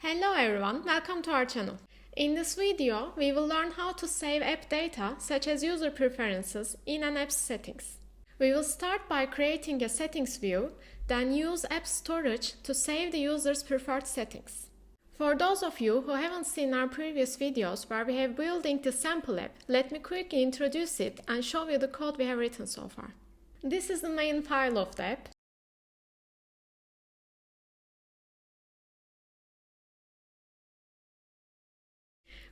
Hello everyone, welcome to our channel. In this video, we will learn how to save app data such as user preferences in an app's settings. We will start by creating a settings view, then use AppStorage to save the user's preferred settings. For those of you who haven't seen our previous videos where we have building the sample app, let me quickly introduce it and show you the code we have written so far. This is the main file of the app.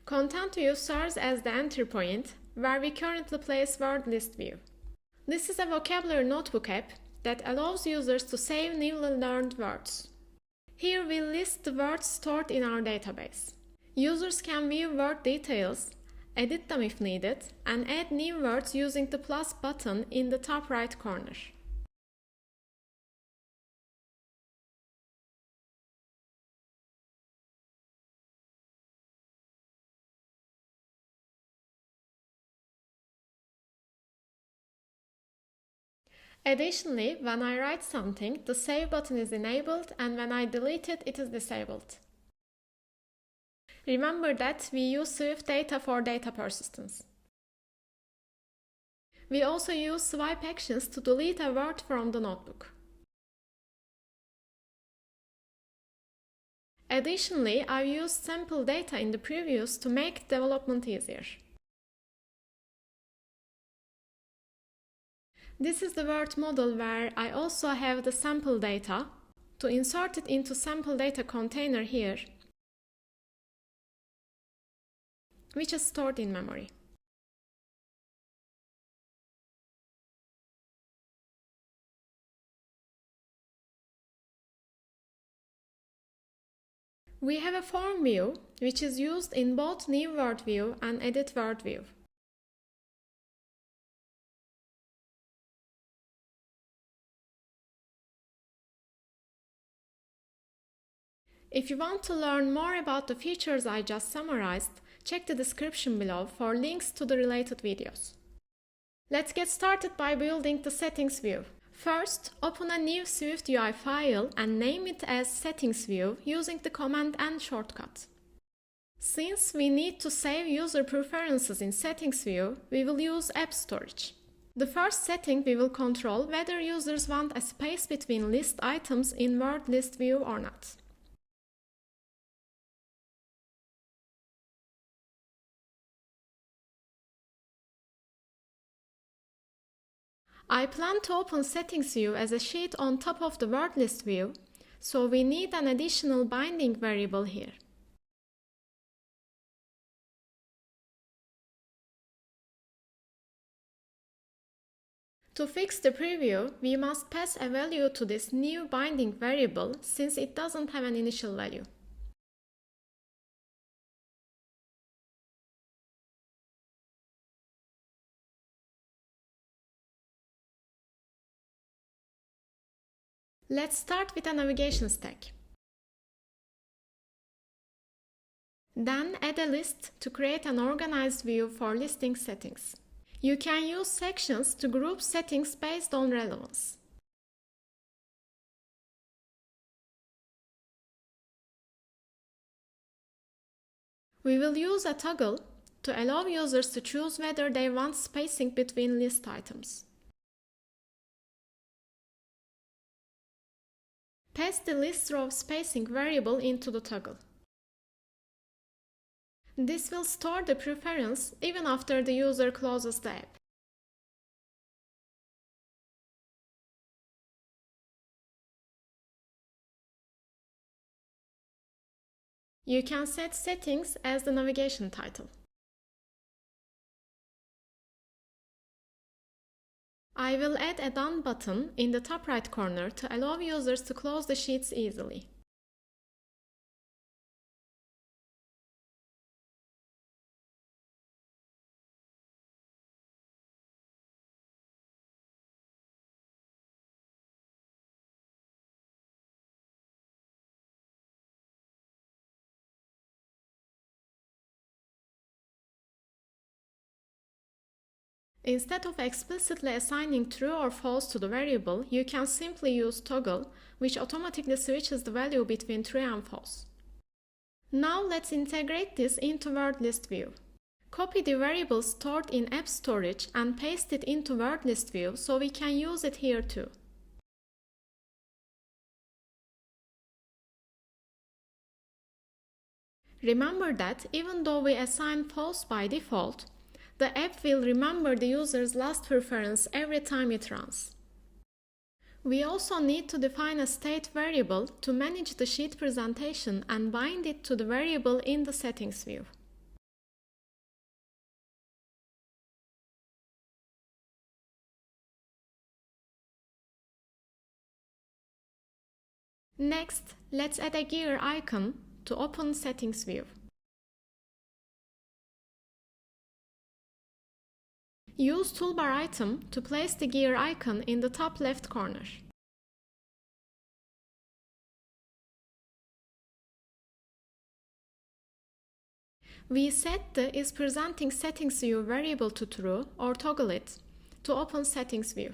Content view serves as the entry point where we currently place WordListView. This is a vocabulary notebook app that allows users to save newly learned words. Here we list the words stored in our database. Users can view word details, edit them if needed, and add new words using the plus button in the top right corner. Additionally, when I write something, the save button is enabled, and when I delete it, it is disabled. Remember that we use Swift data for data persistence. We also use swipe actions to delete a word from the notebook. Additionally, I've used sample data in the previews to make development easier. This is the word model where I also have the sample data. To insert it into sample data container here, which is stored in memory. We have a form view, which is used in both new word view and edit word view. If you want to learn more about the features I just summarized, check the description below for links to the related videos. Let's get started by building the settings view. First, open a new SwiftUI file and name it as SettingsView using the Command N shortcut. Since we need to save user preferences in SettingsView, we will use AppStorage. The first setting we will control whether users want a space between list items in WordListView or not. I plan to open Settings View as a sheet on top of the WordList view, so we need an additional binding variable here. To fix the preview, we must pass a value to this new binding variable since it doesn't have an initial value. Let's start with a navigation stack. Then add a list to create an organized view for listing settings. You can use sections to group settings based on relevance. We will use a toggle to allow users to choose whether they want spacing between list items. Pass the list row spacing variable into the toggle. This will store the preference even after the user closes the app. You can set settings as the navigation title. I will add a Done button in the top right corner to allow users to close the sheets easily. Instead of explicitly assigning true or false to the variable, you can simply use toggle, which automatically switches the value between true and false. Now let's integrate this into WordListView. Copy the variable stored in AppStorage and paste it into WordListView so we can use it here too. Remember that even though we assign false by default, the app will remember the user's last preference every time it runs. We also need to define a state variable to manage the sheet presentation and bind it to the variable in the settings view. Next, let's add a gear icon to open settings view. Use toolbar item to place the gear icon in the top left corner. We set the is presenting settings view variable to true or toggle it to open settings view.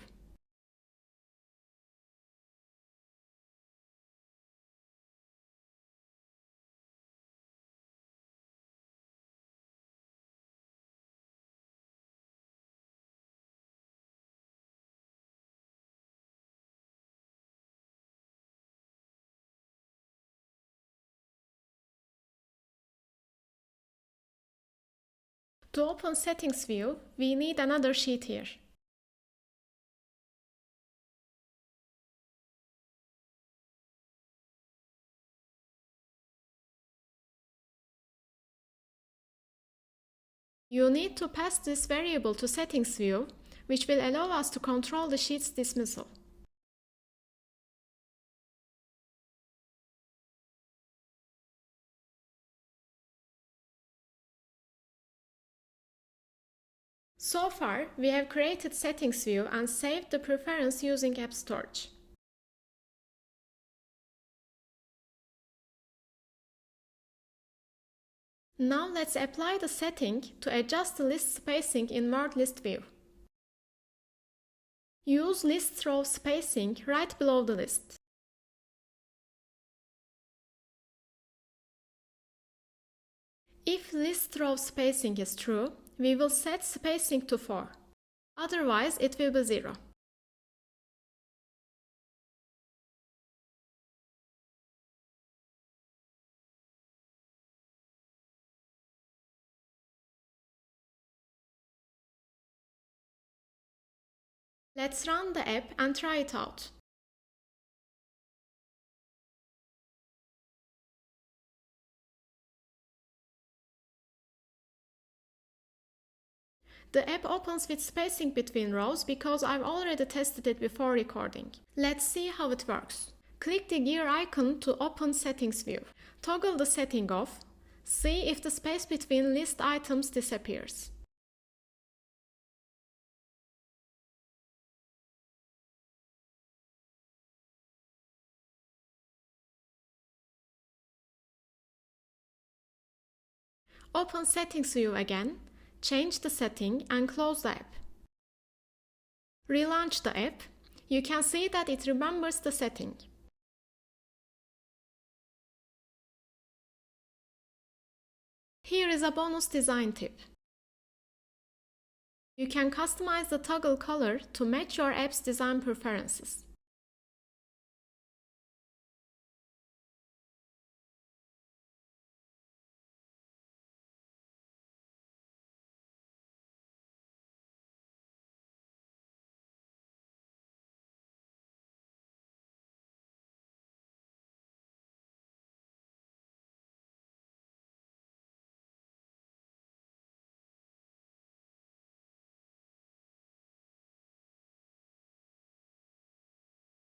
To open settings view, we need another sheet here. You need to pass this variable to settings view, which will allow us to control the sheet's dismissal. So far, we have created settings view and saved the preference using AppStorage. Now let's apply the setting to adjust the list spacing in WordListView. Use list row spacing right below the list. If list row spacing is true, we will set spacing to 4. Otherwise, it will be 0. Let's run the app and try it out. The app opens with spacing between rows because I've already tested it before recording. Let's see how it works. Click the gear icon to open settings view. Toggle the setting off. See if the space between list items disappears. Open settings view again. Change the setting and close the app. Relaunch the app. You can see that it remembers the setting. Here is a bonus design tip. You can customize the toggle color to match your app's design preferences.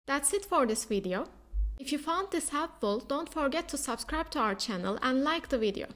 That's it for this video. If you found this helpful, don't forget to subscribe to our channel and like the video.